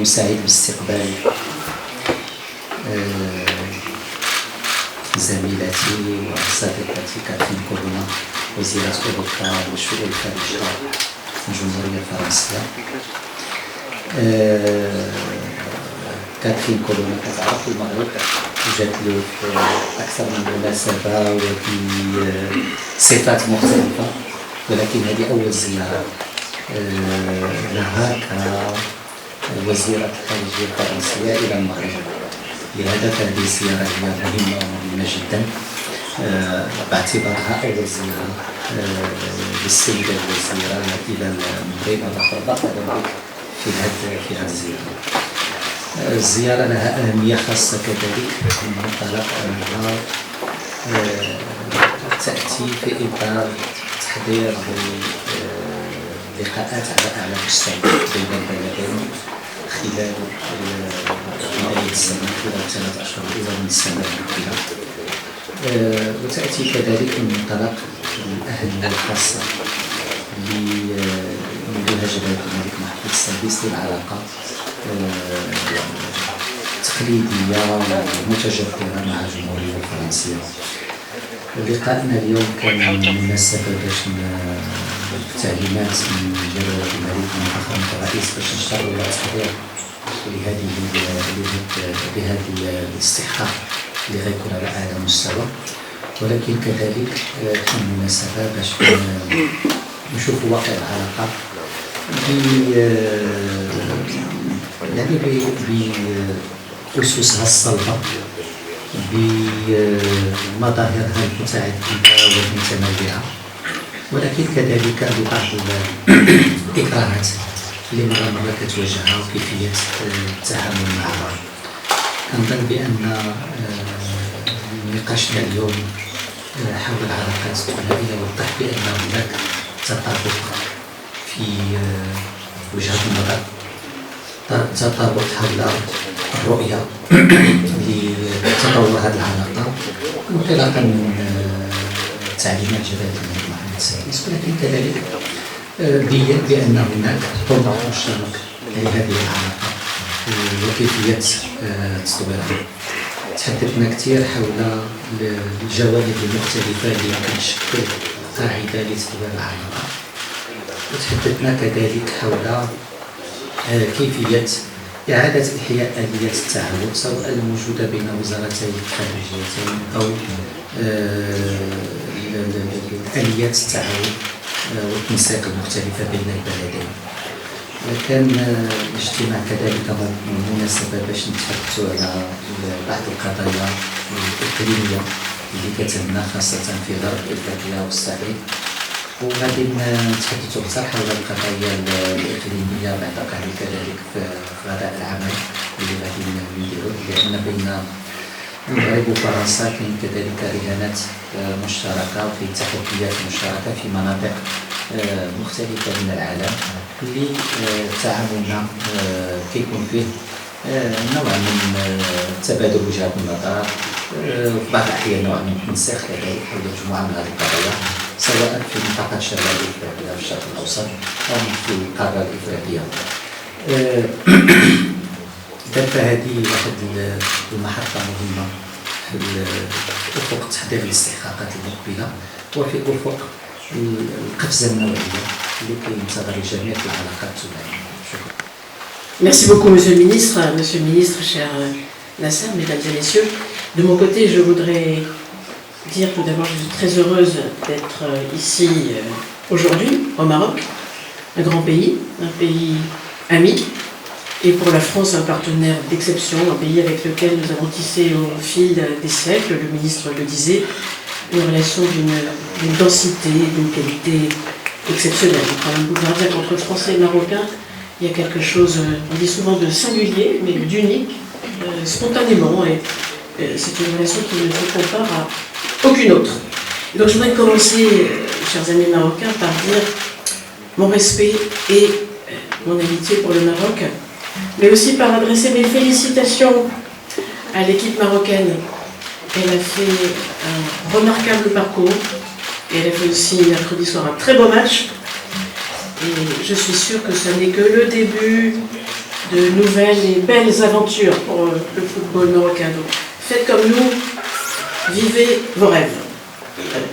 وسعيد باستقبال زميلتي وصديقتي كاترين كولونا وزيرة أوروبا والشؤون الخارجية في الجمهورية الفرنسية. كاترين كولونا كتعرف المغرب وجات له في أكثر من مناسبة وبصفات مختلفة، ولكن هذه أول زيارة لها كوزيرة الخارجية الفرنسية إلى المغرب. لهذا فهذه الزيارة هي مهمة ومهمة جدا باعتبارها أول زيارة للسيدة الوزيرة إلى المغرب. هذا في هذه الزيارة. الزيارة لها أهمية خاصة كذلك من منطلق أنها تأتي في إطار تحضير لقاءات على أعلى مستوى بين البلدين خلال السنة، خلال 3 أشهر الأولى من السنة المقبلة، وتأتي كذلك من منطلق الأهمية الخاصة لمنهج الملك محمود السادس للعلاقة تقليدية ومتجذرة مع الجمهورية الفرنسية. لقاءنا اليوم كان مناسبة باش التعليمات من جلالة الملك من فخامة الرئيس باش نشتغلوا على التحضير لهذه الاستحقاق اللي غيكون على أعلى مستوى، ولكن كذلك كان مناسبة باش نشوفوا واقع العلاقة بأسسها الصلبة، بمظاهرها المتعددة والمتنوعة، ولكن كذلك ببعض الإكراهات اللي مرة كتواجهها وكيفية التعامل معها. كنظن بأن نقاشنا اليوم حول العلاقات الثنائية وضح بأن هناك تطابق في وجهة النظر، تطابق حول الرؤية لتطور هذه العلاقة انطلاقا من تعليمات جلالة الملك محمود السادس، ولكن كذلك بأن هناك طموح مشترك لهذه العلاقة وكيفية تطويرها. تحدثنا كثير حول الجوانب المختلفة اللي يمكن تشكل قاعدة لتطوير العلاقة، وتحدثنا كذلك حول كيفية إعادة إحياء آلية التعاون سواء الموجودة بين وزارتي الخارجيتين أو آليات التعاون والتنسيق المختلفة بين البلدين. كان الاجتماع كذلك مناسبة باش نتحدثوا على بعض القضايا الإقليمية اللي كتهمنا خاصة في غرب إفريقيا والصعيد، وغادي نتحدثوا أكثر حول القضايا الإقليمية بعد قليل كذلك في غداء العمل اللي غادي نديرو، لأن بين المغرب وفرنسا كاين كذلك رهانات مشتركة وفي تحديات مشتركة في مناطق مختلفة من العالم اللي تعاملنا كيكون فيه نوع من تبادل وجهات النظر، وفي بعض الأحيان نوع من التنسيق كذلك حول مجموعة من هذه القضايا سواء في منطقة شمال إفريقيا في الشرق الأوسط أو في القارة الإفريقية. فهذه واحد المحطة مهمة في أفق تحضير الاستحقاقات المقبلة وفي أفق القفزة النوعية اللي كينتظر الجميع في العلاقات الثنائية. شكرا. Merci beaucoup, Monsieur le Ministre. Monsieur le Ministre, cher Nasser, Mesdames et Messieurs, de mon côté, je voudrais dire tout d'abord que je suis très heureuse d'être ici aujourd'hui, au Maroc, un grand pays, un pays ami, et pour la France un partenaire d'exception, un pays avec lequel nous avons tissé au fil des siècles, le ministre le disait, une relation d'une densité, d'une qualité exceptionnelle. Quand on peut dire qu'entre Français et Marocains, il y a quelque chose, on dit souvent de singulier, mais d'unique, spontanément, et c'est une relation qui ne se compare à aucune autre. Et donc je voudrais commencer, chers amis marocains, par dire mon respect et mon amitié pour le Maroc, mais aussi par adresser mes félicitations à l'équipe marocaine. Elle a fait un remarquable parcours et elle a fait aussi mercredi soir un très beau match. Et je suis sûre que ce n'est que le début de nouvelles et belles aventures pour le football marocain. Donc, faites comme nous, vivez vos rêves.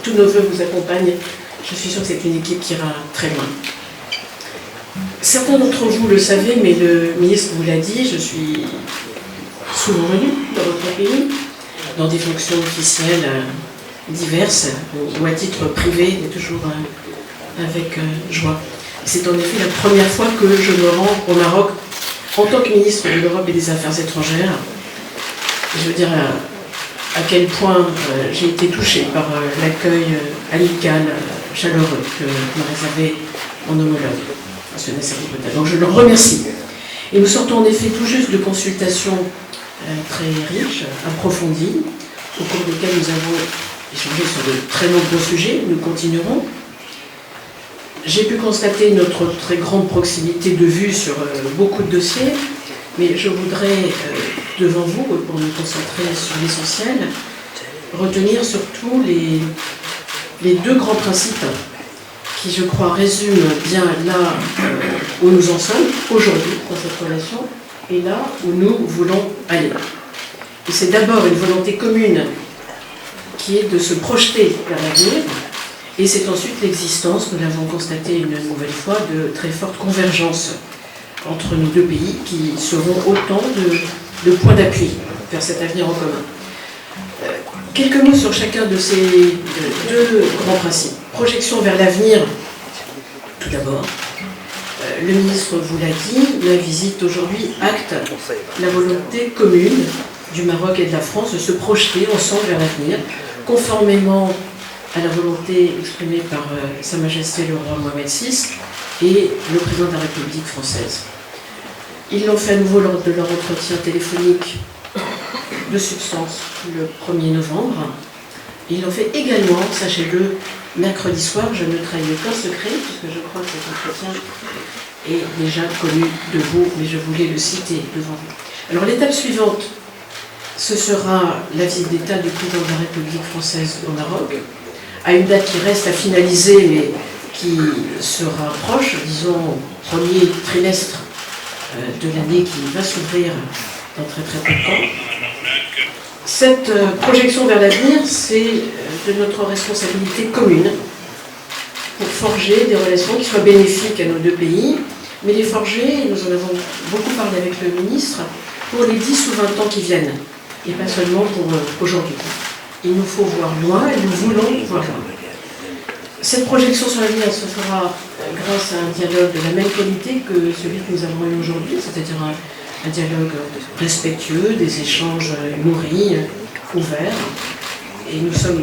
Tous nos voeux vous accompagnent. Je suis sûre que c'est une équipe qui ira très loin. Certains d'entre vous le savez, mais le ministre vous l'a dit, je suis souvent venue dans votre pays, dans des fonctions officielles diverses ou à titre privé, mais toujours avec joie. C'est en effet la première fois que je me rends au Maroc en tant que ministre de l'Europe et des Affaires étrangères. Je veux dire à quel point j'ai été touchée par l'accueil amical, chaleureux que m'a réservé mon homologue, M. Nasser Bouteflika. Donc je le remercie. Et nous sortons en effet tout juste de consultations très riches, approfondies, au cours desquelles nous avons échangé sur de très nombreux sujets. Nous continuerons. J'ai pu constater notre très grande proximité de vue sur beaucoup de dossiers, mais je voudrais, devant vous, pour nous concentrer sur l'essentiel, retenir surtout les deux grands principes qui, je crois, résument bien là où nous en sommes aujourd'hui dans cette relation et là où nous voulons aller. Et c'est d'abord une volonté commune qui est de se projeter vers l'avenir, et c'est ensuite l'existence, nous l'avons constaté une nouvelle fois, de très fortes convergences entre nos deux pays qui seront autant de points d'appui vers cet avenir en commun. Quelques mots sur chacun de ces deux grands principes. Projection vers l'avenir, tout d'abord. Le ministre vous l'a dit, la visite aujourd'hui acte la volonté commune du Maroc et de la France de se projeter ensemble vers l'avenir, conformément à la volonté exprimée par Sa Majesté le roi Mohamed VI et le président de la République française. Ils l'ont fait à nouveau lors de leur entretien téléphonique de substance le 1er novembre. Ils l'ont fait également, sachez-le, mercredi soir. Je ne trahis aucun secret, puisque je crois que cet entretien est déjà connu de vous, mais je voulais le citer devant vous. Alors l'étape suivante, ce sera la visite d'État du président de la République française au Maroc, à une date qui reste à finaliser, mais qui sera proche, disons, au premier trimestre de l'année qui va s'ouvrir dans très très peu de temps. Cette projection vers l'avenir, c'est de notre responsabilité commune pour forger des relations qui soient bénéfiques à nos deux pays, mais les forger, nous en avons beaucoup parlé avec le ministre, pour les 10 ou 20 ans qui viennent, et pas seulement pour aujourd'hui. Il nous faut voir loin et nous voulons voir loin. Cette projection sur l'avenir se fera grâce à un dialogue de la même qualité que celui que nous avons eu aujourd'hui, c'est-à-dire un dialogue respectueux, des échanges nourris, ouverts. Et nous sommes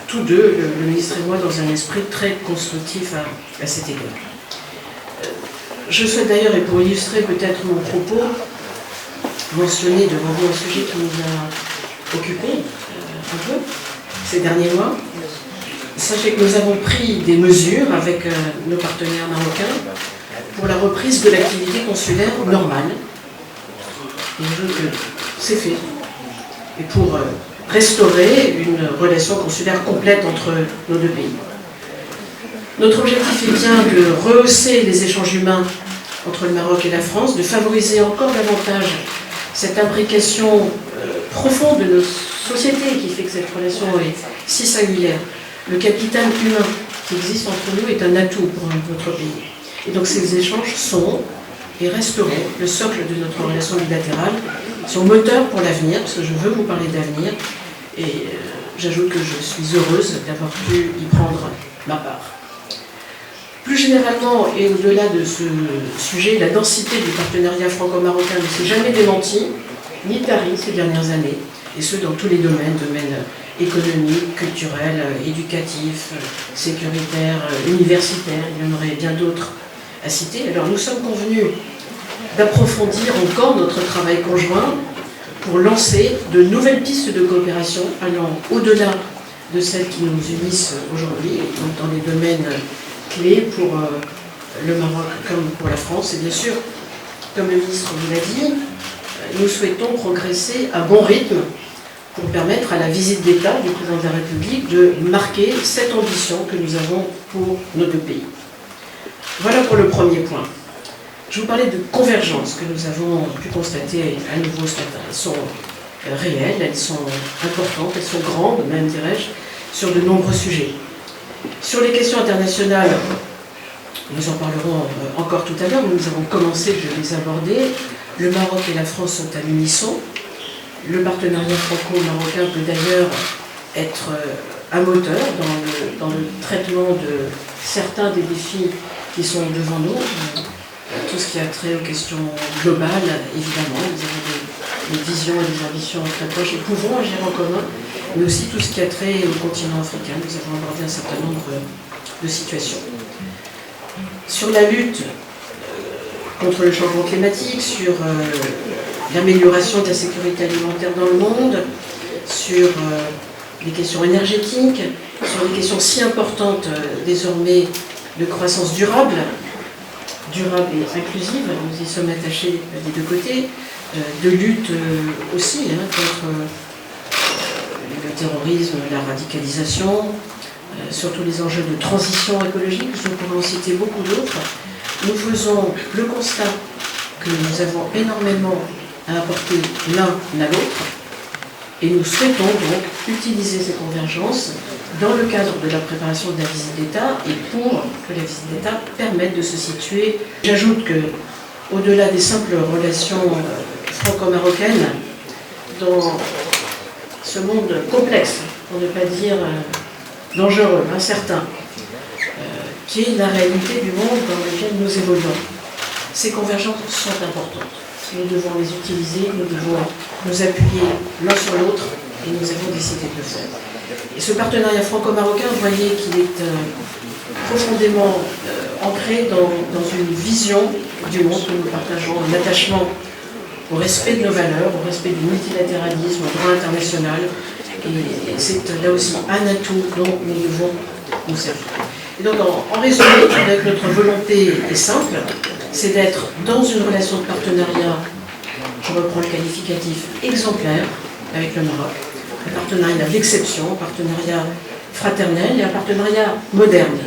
tous deux, le ministre et moi, dans un esprit très constructif à cet égard. Je souhaite d'ailleurs, et pour illustrer peut-être mon propos, mentionner devant vous un sujet qui nous a occupés un peu ces derniers mois. Sachez que nous avons pris des mesures avec nos partenaires marocains pour la reprise de l'activité consulaire normale. Et c'est fait. Et pour restaurer une relation consulaire complète entre nos deux pays. Notre objectif est bien de rehausser les échanges humains entre le Maroc et la France, de favoriser encore davantage cette imbrication profonde de nos sociétés qui fait que cette relation est si singulière. Le capital humain qui existe entre nous est un atout pour notre pays. Et donc ces échanges sont et resteront le socle de notre relation bilatérale, son moteur pour l'avenir, parce que je veux vous parler d'avenir, et j'ajoute que je suis heureuse d'avoir pu y prendre ma part. Plus généralement, et au-delà de ce sujet, la densité du partenariat franco-marocain ne s'est jamais démentie, ni tarie ces dernières années, et ce dans tous les domaines économiques, culturels, éducatifs, sécuritaires, universitaires, il y en aurait bien d'autres à citer. Alors nous sommes convenus d'approfondir encore notre travail conjoint pour lancer de nouvelles pistes de coopération allant au-delà de celles qui nous unissent aujourd'hui, donc dans les domaines clés pour le Maroc comme pour la France. Et bien sûr, comme le ministre vous l'a dit, nous souhaitons progresser à bon rythme pour permettre à la visite d'État du président de la République de marquer cette ambition que nous avons pour nos deux pays. Voilà pour le premier point. Je vous parlais de convergences que nous avons pu constater à nouveau ce matin. Elles sont réelles, elles sont importantes, elles sont grandes, même dirais-je, sur de nombreux sujets. Sur les questions internationales, nous en parlerons encore tout à l'heure, mais nous avons commencé, je vais les aborder. Le Maroc et la France sont à l'unisson. Le partenariat franco-marocain peut d'ailleurs être un moteur dans le traitement de certains des défis qui sont devant nous. Tout ce qui a trait aux questions globales, évidemment, nous avons des visions et des ambitions très proches et pouvons agir en commun, mais aussi tout ce qui a trait au continent africain. Nous avons abordé un certain nombre de situations. Sur la lutte contre le changement climatique, sur l'amélioration de la sécurité alimentaire dans le monde, sur les questions énergétiques, sur les questions si importantes désormais de croissance durable et inclusive, nous y sommes attachés des deux côtés, de lutte aussi contre le terrorisme, la radicalisation, surtout les enjeux de transition écologique, je pourrais en citer beaucoup d'autres. Nous faisons le constat que nous avons énormément à apporter l'un à l'autre et nous souhaitons donc utiliser ces convergences dans le cadre de la préparation de la visite d'État et pour que la visite d'État permette de se situer. J'ajoute que, au-delà des simples relations franco-marocaines, dans ce monde complexe, pour ne pas dire dangereux, incertain, qui est la réalité du monde dans lequel nous évoluons, ces convergences sont importantes. Nous devons les utiliser, nous devons nous appuyer l'un sur l'autre et nous avons décidé de le faire. Et ce partenariat franco-marocain, vous voyez qu'il est profondément ancré dans une vision du monde que nous partageons, un attachement au respect de nos valeurs, au respect du multilatéralisme, au droit international. Et c'est là aussi un atout dont nous devons nous servir. Et donc, en résumé, avec notre volonté est simple, c'est d'être dans une relation de partenariat, je reprends le qualificatif, exemplaire avec le Maroc, un partenariat d'exception, un partenariat fraternel et un partenariat moderne.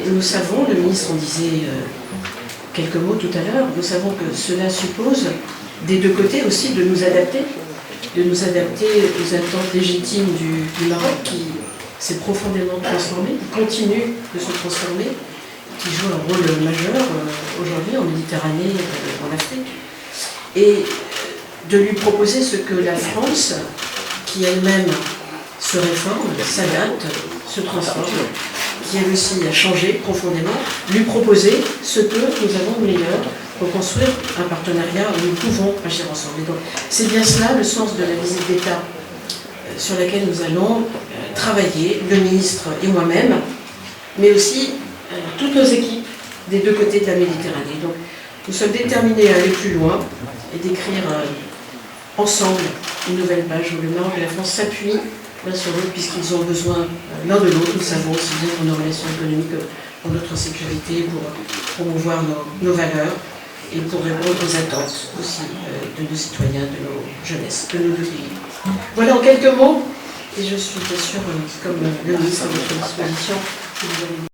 Et nous savons, le ministre en disait quelques mots tout à l'heure, nous savons que cela suppose des deux côtés aussi de nous adapter aux attentes légitimes du Maroc qui s'est profondément transformé, qui continue de se transformer, qui joue un rôle majeur aujourd'hui en Méditerranée, en Afrique, et de lui proposer ce que la France, qui elle-même se réforme, s'adapte, se transforme, qui elle aussi a changé profondément, lui proposer ce que nous avons de meilleur pour construire un partenariat où nous pouvons agir ensemble. Et donc, c'est bien cela le sens de la visite d'État sur laquelle nous allons travailler, le ministre et moi-même, mais aussi toutes nos équipes des deux côtés de la Méditerranée. Donc, nous sommes déterminés à aller plus loin et d'écrire ensemble une nouvelle page où le Maroc et la France s'appuient l'un sur l'autre puisqu'ils ont besoin l'un de l'autre, nous savons aussi bien pour nos relations économiques que pour notre sécurité, pour promouvoir nos valeurs et pour répondre aux attentes aussi de nos citoyens, de nos jeunesses, de nos deux pays. Voilà en quelques mots, et je suis bien sûr, comme le ministre à votre disposition, si vous avez